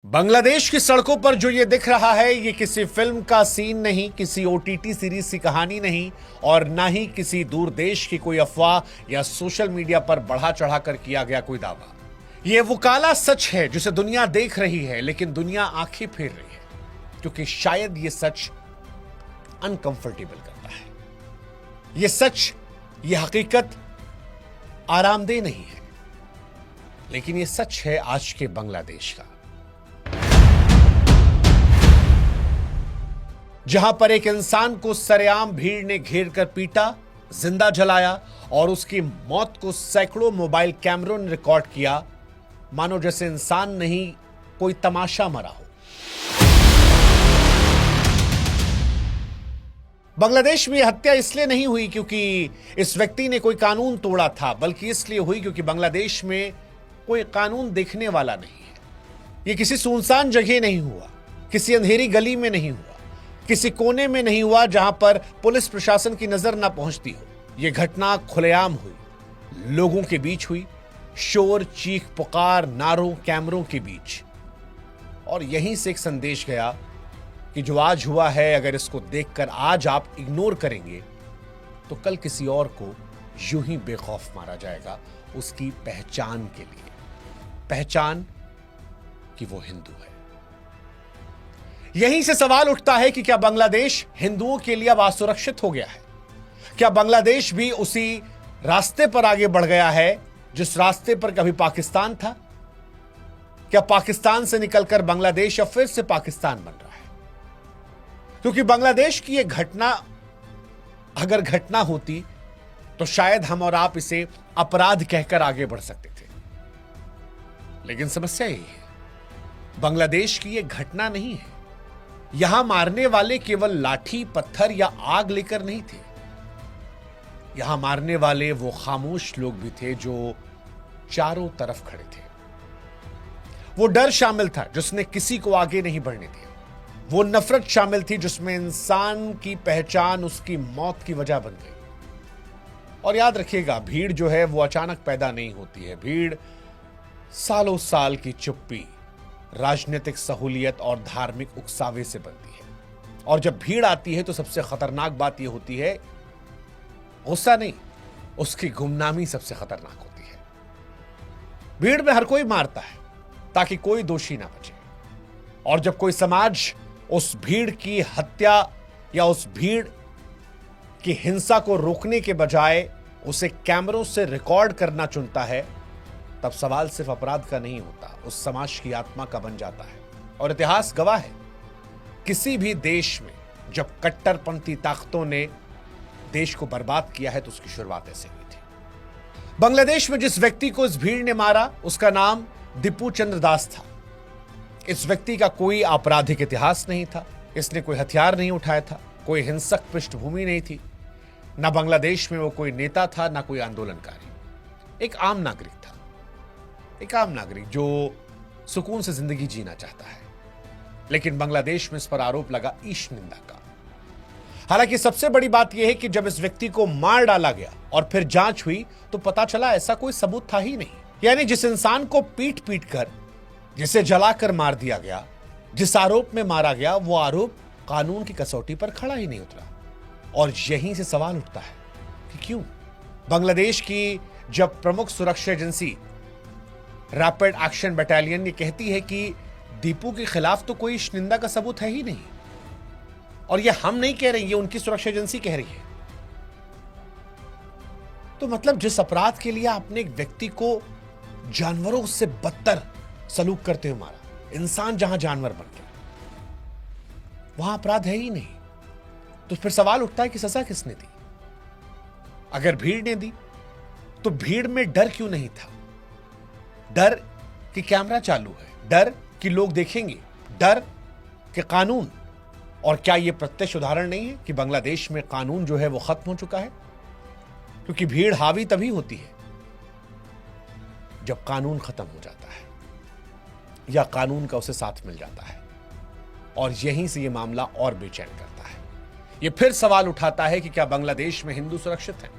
बांग्लादेश की सड़कों पर जो ये दिख रहा है, ये किसी फिल्म का सीन नहीं, किसी ओटीटी सीरीज की कहानी नहीं और ना ही किसी दूर देश की कोई अफवाह या सोशल मीडिया पर बढ़ा चढ़ाकर किया गया कोई दावा। ये वो काला सच है जिसे दुनिया देख रही है, लेकिन दुनिया आंखें फेर रही है क्योंकि शायद ये सच अनकंफर्टेबल करता है। ये सच, ये हकीकत आरामदेह नहीं है, लेकिन ये सच है आज के बांग्लादेश का, जहां पर एक इंसान को सरेआम भीड़ ने घेर कर पीटा, जिंदा जलाया और उसकी मौत को सैकड़ों मोबाइल कैमरों ने रिकॉर्ड किया, मानो जैसे इंसान नहीं कोई तमाशा मरा हो। बांग्लादेश में हत्या इसलिए नहीं हुई क्योंकि इस व्यक्ति ने कोई कानून तोड़ा था, बल्कि इसलिए हुई क्योंकि बांग्लादेश में कोई कानून देखने वाला नहीं है। यह किसी सुनसान जगह नहीं हुआ, किसी अंधेरी गली में नहीं हुआ, किसी कोने में नहीं हुआ जहां पर पुलिस प्रशासन की नजर ना पहुंचती हो। यह घटना खुलेआम हुई, लोगों के बीच हुई, शोर, चीख पुकार, नारों, कैमरों के बीच। और यहीं से एक संदेश गया कि जो आज हुआ है, अगर इसको देखकर आज आप इग्नोर करेंगे तो कल किसी और को यूं ही बेखौफ मारा जाएगा उसकी पहचान के लिए, पहचान कि वो हिंदू है। यहीं से सवाल उठता है कि क्या बांग्लादेश हिंदुओं के लिए अब असुरक्षित हो गया है? क्या बांग्लादेश भी उसी रास्ते पर आगे बढ़ गया है जिस रास्ते पर कभी पाकिस्तान था? क्या पाकिस्तान से निकलकर बांग्लादेश अब फिर से पाकिस्तान बन रहा है? क्योंकि बांग्लादेश की यह घटना अगर घटना होती तो शायद हम और आप इसे अपराध कहकर आगे बढ़ सकते थे, लेकिन समस्या यही है, बांग्लादेश की यह घटना नहीं है। यहां मारने वाले केवल लाठी, पत्थर या आग लेकर नहीं थे। यहां मारने वाले वो खामोश लोग भी थे जो चारों तरफ खड़े थे। वो डर शामिल था जिसने किसी को आगे नहीं बढ़ने दिया। वो नफरत शामिल थी जिसमें इंसान की पहचान उसकी मौत की वजह बन गई। और याद रखिएगा, भीड़ जो है वो अचानक पैदा नहीं होती है। भीड़ सालों साल की चुप्पी, राजनीतिक सहूलियत और धार्मिक उकसावे से बनती है। और जब भीड़ आती है तो सबसे खतरनाक बात यह होती है, गुस्सा नहीं, उसकी गुमनामी सबसे खतरनाक होती है। भीड़ में हर कोई मारता है ताकि कोई दोषी ना बचे, और जब कोई समाज उस भीड़ की हत्या या उस भीड़ की हिंसा को रोकने के बजाय उसे कैमरों से रिकॉर्ड करना चुनता है, तब सवाल सिर्फ अपराध का नहीं होता, उस समाज की आत्मा का बन जाता है। और इतिहास गवाह है, किसी भी देश में जब कट्टरपंथी ताकतों ने देश को बर्बाद किया है तो उसकी शुरुआत ऐसे हुई थी। बांग्लादेश में जिस व्यक्ति को इस भीड़ ने मारा, उसका नाम दीपू चंद्र दास था। इस व्यक्ति का कोई आपराधिक इतिहास नहीं था, इसने कोई हथियार नहीं उठाया था, कोई हिंसक पृष्ठभूमि नहीं थी, ना बांग्लादेश में वो कोई नेता था, ना कोई आंदोलनकारी। एक आम नागरिक था, एक आम नागरिक जो सुकून से जिंदगी जीना चाहता है। लेकिन बांग्लादेश में इस पर आरोप लगा ईश निंदा का। हालांकि सबसे बड़ी बात यह है कि जब इस व्यक्ति को मार डाला गया और फिर जांच हुई तो पता चला ऐसा कोई सबूत था ही नहीं। यानी जिस इंसान को पीट पीट कर, जिसे जलाकर मार दिया गया, जिस आरोप में मारा गया, वो आरोप कानून की कसौटी पर खड़ा ही नहीं उतरा। और यहीं से सवाल उठता है कि क्यों? बांग्लादेश की जब प्रमुख सुरक्षा एजेंसी रैपिड एक्शन बटालियन ये कहती है कि दीपू के खिलाफ तो कोई निंदा का सबूत है ही नहीं, और ये हम नहीं कह रहे, ये उनकी सुरक्षा एजेंसी कह रही है, तो मतलब जिस अपराध के लिए आपने एक व्यक्ति को जानवरों से बदतर सलूक करते हुए मारा, इंसान जहां जानवर बन गया, वहां अपराध है ही नहीं, तो फिर सवाल उठता है कि सजा किसने दी? अगर भीड़ ने दी तो भीड़ में डर क्यों नहीं था? डर कि कैमरा चालू है, डर कि लोग देखेंगे, डर कि कानून। और क्या यह प्रत्यक्ष उदाहरण नहीं है कि बांग्लादेश में कानून जो है वो खत्म हो चुका है? क्योंकि भीड़ हावी तभी होती है जब कानून खत्म हो जाता है या कानून का उसे साथ मिल जाता है। और यहीं से यह मामला और बेचैन करता है। यह फिर सवाल उठाता है कि क्या बांग्लादेश में हिंदू सुरक्षित हैं?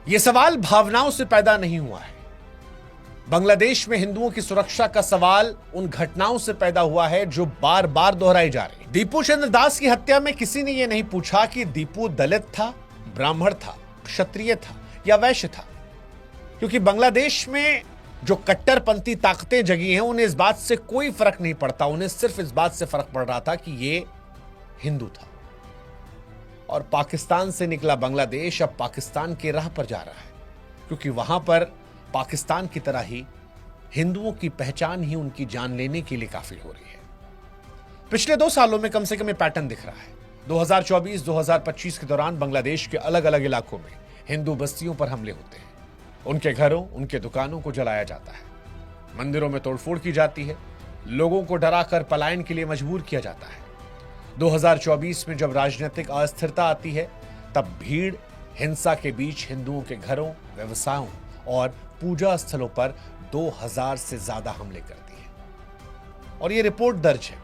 यह सवाल भावनाओं से पैदा नहीं हुआ है, बांग्लादेश में हिंदुओं की सुरक्षा का सवाल उन घटनाओं से पैदा हुआ है जो बार बार दोहराई जा रही है। दीपू चंद्र दास की हत्या में किसी ने यह नहीं पूछा कि दीपू दलित था, ब्राह्मण था, क्षत्रिय था या वैश्य था, क्योंकि बांग्लादेश में जो कट्टरपंथी ताकतें जगी हैं उन्हें इस बात से कोई फर्क नहीं पड़ता। उन्हें सिर्फ इस बात से फर्क पड़ रहा था कि ये हिंदू था। और पाकिस्तान से निकला बांग्लादेश अब पाकिस्तान की राह पर जा रहा है, क्योंकि वहां पर पाकिस्तान की तरह ही हिंदुओं की पहचान ही उनकी जान लेने के लिए काफी हो रही है। पिछले 2 सालों में कम से कम ये पैटर्न दिख रहा है। 2024-2025 के दौरान बांग्लादेश के अलग अलग इलाकों में हिंदू बस्तियों पर हमले होते हैं। उनके घरों, उनके दुकानों को जलाया जाता है, मंदिरों में तोड़फोड़ की जाती है, लोगों को डराकर पलायन के लिए मजबूर किया जाता है। 2024 में जब राजनीतिक अस्थिरता आती है तब भीड़ हिंसा के बीच हिंदुओं के घरों, व्यवसायों और पूजा स्थलों पर 2000 से ज्यादा हमले करती है। और यह रिपोर्ट दर्ज है।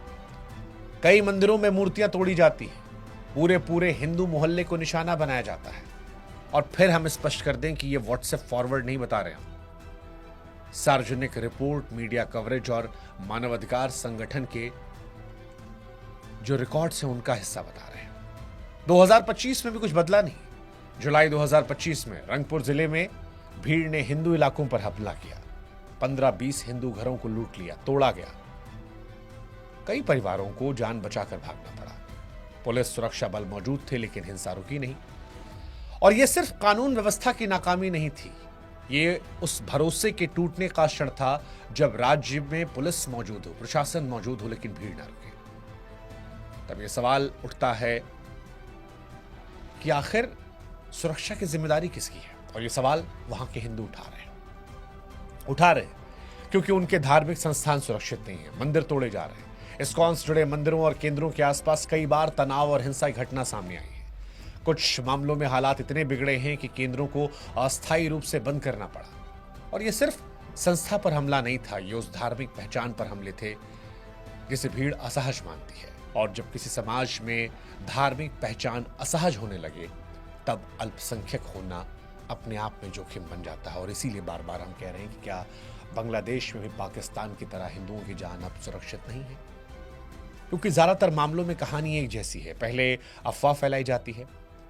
कई मंदिरों में मूर्तियां तोड़ी जाती हैं, पूरे हिंदू मोहल्ले को निशाना बनाया जाता है। और फिर हम स्पष्ट कर दें कि यह व्हाट्सएप फॉरवर्ड नहीं बता रहे हम। सार्वजनिक रिपोर्ट, मीडिया कवरेज और मानवाधिकार संगठन के जो रिकॉर्ड्स हैं उनका हिस्सा बता रहे हैं। 2025 में भी कुछ बदला नहीं। जुलाई 2025 में रंगपुर जिले में भीड़ ने हिंदू इलाकों पर हमला किया। 15-20 हिंदू घरों को लूट लिया, तोड़ा गया। कई परिवारों को जान बचाकर भागना पड़ा। पुलिस, सुरक्षा बल मौजूद थे, लेकिन हिंसा रुकी नहीं। और यह सिर्फ कानून व्यवस्था की नाकामी नहीं थी, ये उस भरोसे के टूटने का क्षण था जब राज्य में पुलिस मौजूद हो, प्रशासन मौजूद हो, लेकिन भीड़ ना रुके। तब यह सवाल उठता है कि आखिर सुरक्षा की जिम्मेदारी किसकी है? और यह सवाल वहां के हिंदू उठा रहे क्योंकि उनके धार्मिक संस्थान सुरक्षित नहीं है। मंदिर तोड़े जा रहे हैं। इस्कॉन से जुड़े मंदिरों और केंद्रों के आसपास कई बार तनाव और हिंसा की घटना सामने आई है। कुछ मामलों में हालात इतने बिगड़े हैं कि केंद्रों को अस्थायी रूप से बंद करना पड़ा। और यह सिर्फ संस्था पर हमला नहीं था, ये उस धार्मिक पहचान पर हमले थे जिसे भीड़ असहज मानती है। और जब किसी समाज में धार्मिक पहचान असहज होने लगे तब अल्पसंख्यक होना अपने आप में जोखिम बन जाता है। और इसीलिए बार बार हम कह रहे हैं कि क्या बांग्लादेश में भी पाकिस्तान की तरह हिंदुओं की जान अब सुरक्षित नहीं है? क्योंकि ज्यादातर मामलों में कहानी एक जैसी है। पहले अफवाह फैलाई जाती है,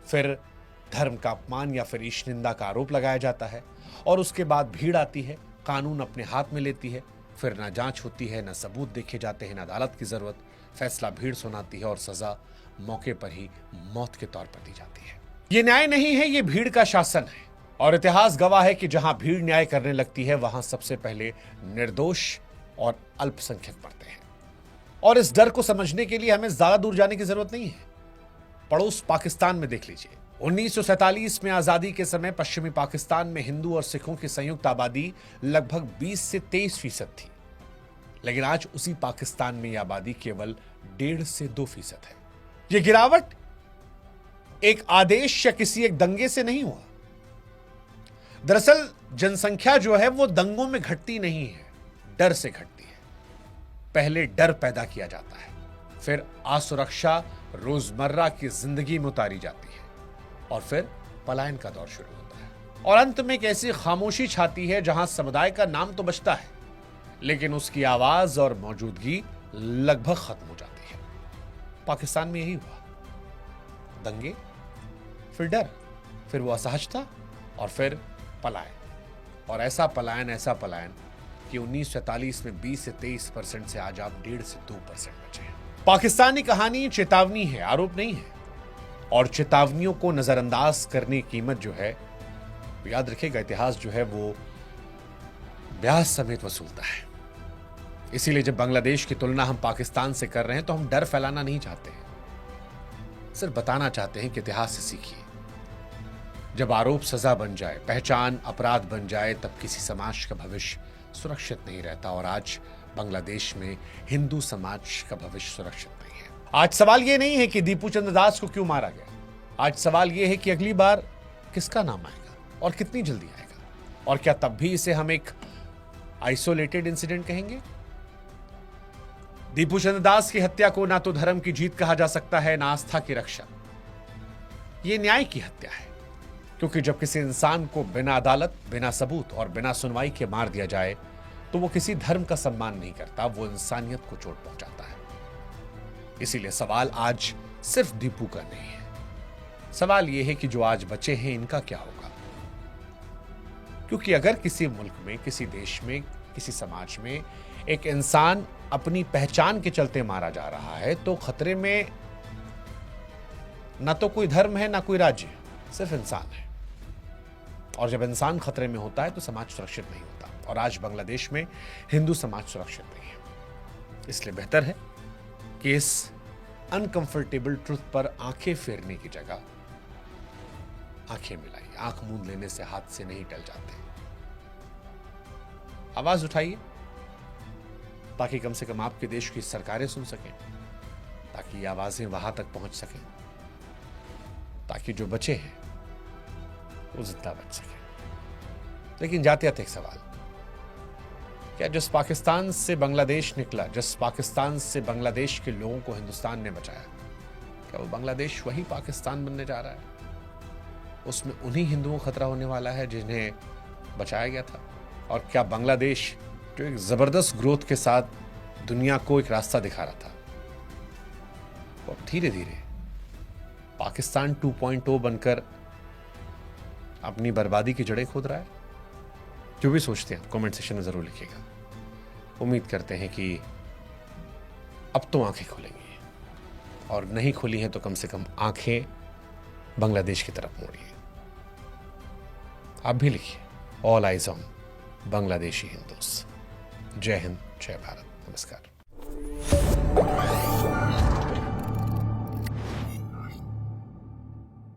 फिर धर्म का अपमान या फिर ईश निंदा का आरोप लगाया जाता है, और उसके बाद भीड़ आती है, कानून अपने हाथ में लेती है। फिर ना जांच होती है, ना सबूत देखे जाते हैं, ना अदालत की जरूरत। फैसला भीड़ सुनाती है और सजा मौके पर ही मौत के तौर पर दी जाती है। ये न्याय नहीं है, ये भीड़ का शासन है। और इतिहास गवाह है कि जहां भीड़ न्याय करने लगती है वहां सबसे पहले निर्दोष और अल्पसंख्यक मरते हैं। और इस डर को समझने के लिए हमें ज्यादा दूर जाने की जरूरत नहीं है। पड़ोस पाकिस्तान में देख लीजिए। 1947 में आजादी के समय पश्चिमी पाकिस्तान में हिंदू और सिखों की संयुक्त आबादी लगभग 20 से 23% थी, लेकिन आज उसी पाकिस्तान में यह आबादी केवल 1.5 से 2% है। यह गिरावट एक आदेश या किसी एक दंगे से नहीं हुआ। दरअसल जनसंख्या जो है वो दंगों में घटती नहीं है, डर से घटती है। पहले डर पैदा किया जाता है, फिर असुरक्षा रोजमर्रा की जिंदगी में उतारी जाती है, और फिर पलायन का दौर शुरू होता है। और अंत में एक ऐसी खामोशी छाती है जहां समुदाय का नाम तो बचता है, लेकिन उसकी आवाज और मौजूदगी लगभग खत्म हो जाती है। पाकिस्तान में यही हुआ। दंगे, फिर डर, फिर वो असहजता, और फिर पलायन। और ऐसा पलायन कि 1947 में 20 से 23% से आज आप 1.5 से 2% बचे हैं। पाकिस्तानी कहानी चेतावनी है, आरोप नहीं है। और चेतावनियों को नजरअंदाज करने की कीमत जो है, याद रखिएगा, इतिहास जो है वो ब्याज समेत वसूलता है। इसीलिए जब बांग्लादेश की तुलना हम पाकिस्तान से कर रहे हैं तो हम डर फैलाना नहीं चाहते हैं, सिर्फ बताना चाहते हैं कि इतिहास से सीखिए। जब आरोप सजा बन जाए, पहचान अपराध बन जाए, तब किसी समाज का भविष्य सुरक्षित नहीं रहता। और आज बांग्लादेश में हिंदू समाज का भविष्य सुरक्षित नहीं है। आज सवाल यह नहीं है कि दीपू चंद्र दास को क्यों मारा गया। आज सवाल यह है कि अगली बार किसका नाम आएगा और कितनी जल्दी आएगा, और क्या तब भी इसे हम एक आइसोलेटेड इंसिडेंट कहेंगे? दीपू चंद्र दास की हत्या को ना तो धर्म की जीत कहा जा सकता है, ना आस्था की रक्षा। यह न्याय की हत्या है। क्योंकि जब किसी इंसान को बिना अदालत, बिना सबूत और बिना सुनवाई के मार दिया जाए तो वो किसी धर्म का सम्मान नहीं करता, वो इंसानियत को चोट पहुंचाता है। इसीलिए सवाल आज सिर्फ दीपू का नहीं है। सवाल यह है कि जो आज बचे हैं इनका क्या होगा। क्योंकि अगर किसी मुल्क में, किसी देश में, किसी समाज में एक इंसान अपनी पहचान के चलते मारा जा रहा है तो खतरे में ना तो कोई धर्म है, ना कोई राज्य है, सिर्फ इंसान है। और जब इंसान खतरे में होता है तो समाज सुरक्षित नहीं होता। और आज बांग्लादेश में हिंदू समाज सुरक्षित नहीं है। इसलिए बेहतर है कि इस अनकंफर्टेबल ट्रुथ पर आंखें फेरने की जगह आंखें मिलाइए। आंख मूंद लेने से हाथ से नहीं टल जाते। आवाज उठाइए ताकि कम से कम आपके देश की सरकारें सुन सकें, ताकि ये आवाजें वहां तक पहुंच सकें, ताकि जो बचे हैं वो जिंदा बच सके। लेकिन जाते जाते एक सवाल, क्या जिस पाकिस्तान से बांग्लादेश निकला, जिस पाकिस्तान से बांग्लादेश के लोगों को हिंदुस्तान ने बचाया, क्या वो बांग्लादेश वही पाकिस्तान बनने जा रहा है? उसमें उन्हीं हिंदुओं को खतरा होने वाला है जिन्हें बचाया गया था? और क्या बांग्लादेश जो एक जबरदस्त ग्रोथ के साथ दुनिया को एक रास्ता दिखा रहा था, वो अब धीरे धीरे पाकिस्तान 2.0 बनकर अपनी बर्बादी की जड़ें खोद रहा है? जो भी सोचते हैं कमेंट सेक्शन में जरूर लिखिएगा। उम्मीद करते हैं कि अब तो आंखें खुलेंगी, और नहीं खुली हैं तो कम से कम आंखें बांग्लादेश की तरफ मोड़िए। आप भी लिखिए, all eyes on Bangladeshi Hindus. जय हिंद, जय भारत, नमस्कार।